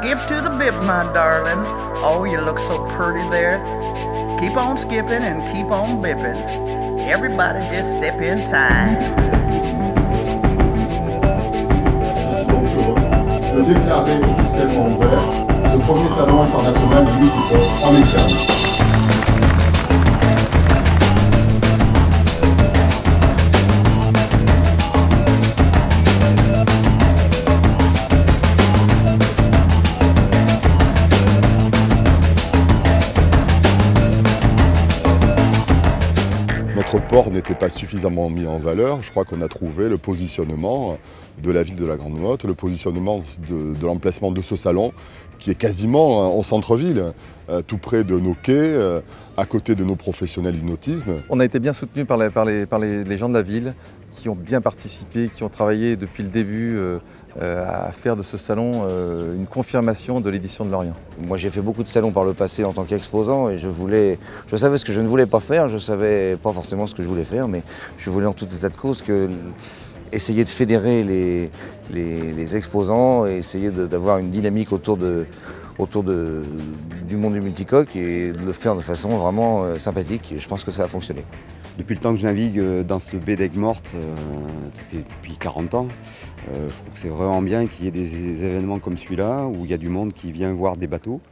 Skip to the bip, my darling. Oh, you look so pretty there. Keep on skipping and keep on bipping. Everybody just step in time. De déclarer officiellement ouvert ce premier salon international du multipop en Équerre. Notre port n'était pas suffisamment mis en valeur. Je crois qu'on a trouvé le positionnement de la ville de la Grande Motte, le positionnement de l'emplacement de ce salon qui est quasiment au centre-ville, tout près de nos quais, à côté de nos professionnels du nautisme. On a été bien soutenus par les gens de la ville qui ont bien participé, qui ont travaillé depuis le début à faire de ce salon une confirmation de l'édition de Lorient. Moi j'ai fait beaucoup de salons par le passé en tant qu'exposant et je savais ce que je ne voulais pas faire, je ne savais pas forcément ce que je voulais faire, mais je voulais en tout état de cause essayer de fédérer les exposants et essayer d'avoir une dynamique autour du monde du multicoque et de le faire de façon vraiment sympathique et je pense que ça a fonctionné. Depuis le temps que je navigue dans cette baie d'Aigues Mortes, depuis 40 ans, je trouve que c'est vraiment bien qu'il y ait des événements comme celui-là où il y a du monde qui vient voir des bateaux.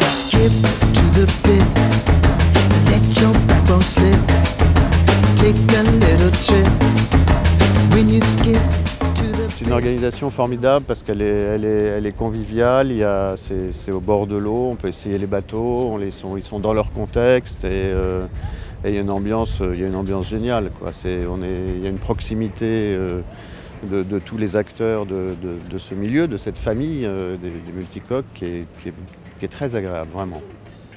Skip to the bit, let your backbone slip. Take a little trip when you skip to the bit. C'est une organisation formidable parce qu'elle est conviviale, c'est au bord de l'eau, on peut essayer les bateaux, ils sont dans leur contexte et il y a une ambiance géniale, quoi. Il y a une proximité de tous les acteurs de ce milieu, de cette famille des multicoques qui est très agréable, vraiment.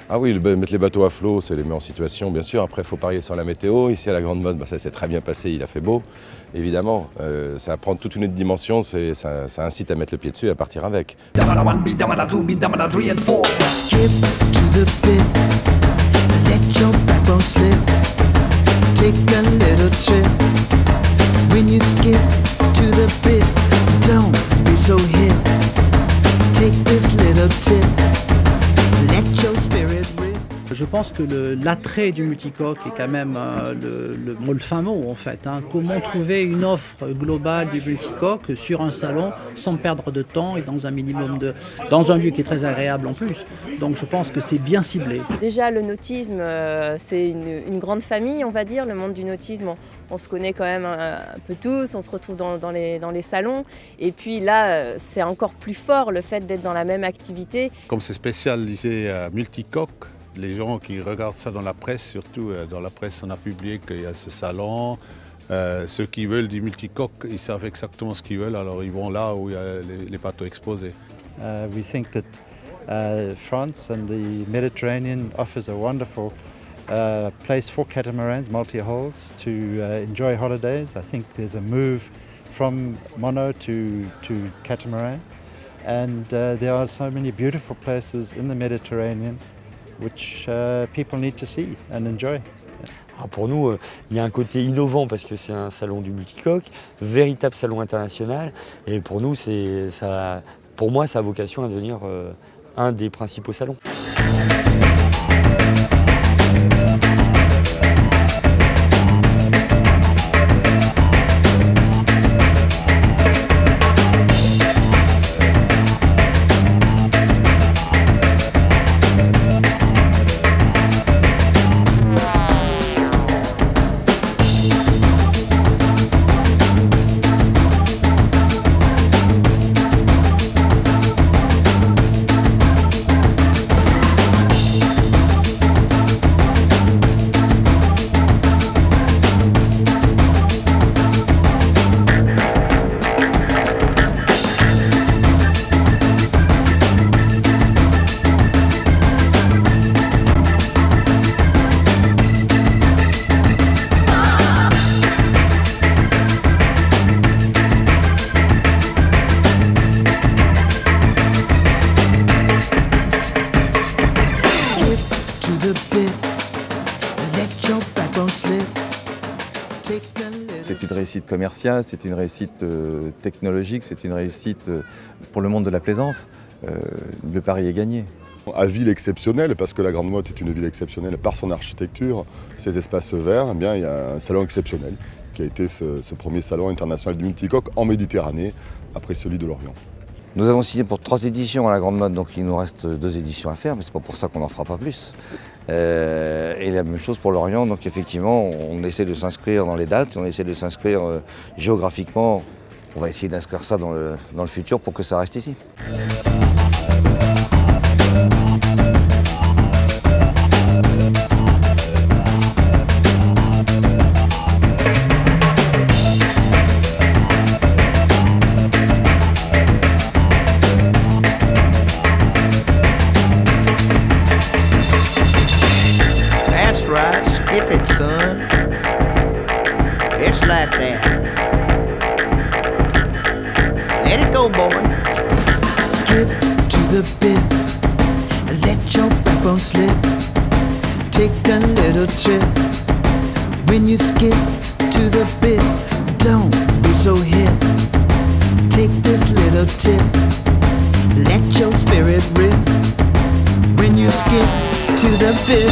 Ah oui, mettre les bateaux à flot, c'est les met en situation, bien sûr. Après, il faut parier sur la météo. Ici, à la Grande Motte, ça s'est très bien passé, il a fait beau. Évidemment, ça prend toute une autre dimension, ça incite à mettre le pied dessus et à partir avec. Skip to the bit, let your backbone slip. Take a little trip when you skip to the bit. Don't be so hip. Take this little tip. Let your spirit rip. Je pense que l'attrait du multicoque est quand même le fin mot en fait. Comment trouver une offre globale du multicoque sur un salon sans perdre de temps et dans un lieu qui est très agréable en plus. Donc je pense que c'est bien ciblé. Déjà le nautisme c'est une grande famille on va dire, le monde du nautisme on se connaît quand même un peu tous, on se retrouve dans les salons et puis là c'est encore plus fort le fait d'être dans la même activité. Comme c'est spécialisé multicoque, les gens qui regardent ça dans la presse, surtout dans la presse, on a publié qu'il y a ce salon. Ceux qui veulent du multicoque, ils savent exactement ce qu'ils veulent, alors ils vont là où il y a les bateaux exposés. We think that France and the Mediterranean offers a wonderful place for catamarans, multi-hulls, to enjoy holidays. I think there's a move from mono to catamaran, and there are so many beautiful places in the Mediterranean which people need to see and enjoy. Alors pour nous, il y a un côté innovant parce que c'est un salon du multicoque, véritable salon international, et pour nous, pour moi, ça a vocation à devenir un des principaux salons. c'est une réussite commerciale, c'est une réussite technologique, c'est une réussite pour le monde de la plaisance. Le pari est gagné. À ville exceptionnelle, parce que la Grande Motte est une ville exceptionnelle par son architecture, ses espaces verts, eh bien, il y a un salon exceptionnel qui a été ce premier salon international du multicoque en Méditerranée, après celui de Lorient. Nous avons signé pour 3 éditions à la Grande Motte, donc il nous reste 2 éditions à faire, mais c'est pas pour ça qu'on n'en fera pas plus. Et la même chose pour Lorient, donc effectivement, on essaie de s'inscrire dans les dates, on essaie de s'inscrire géographiquement. On va essayer d'inscrire ça dans le futur pour que ça reste ici. Skip it, son. It's like that. Let it go, boy. Skip to the bit, let your backbone slip. Take a little trip. When you skip to the bit, don't be so hip. Take this little tip, let your spirit rip. When you skip to the bit.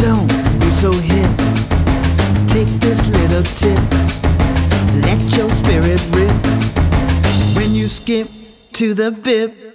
Don't be so hip. Take this little tip. Let your spirit rip. When you skip to the bip.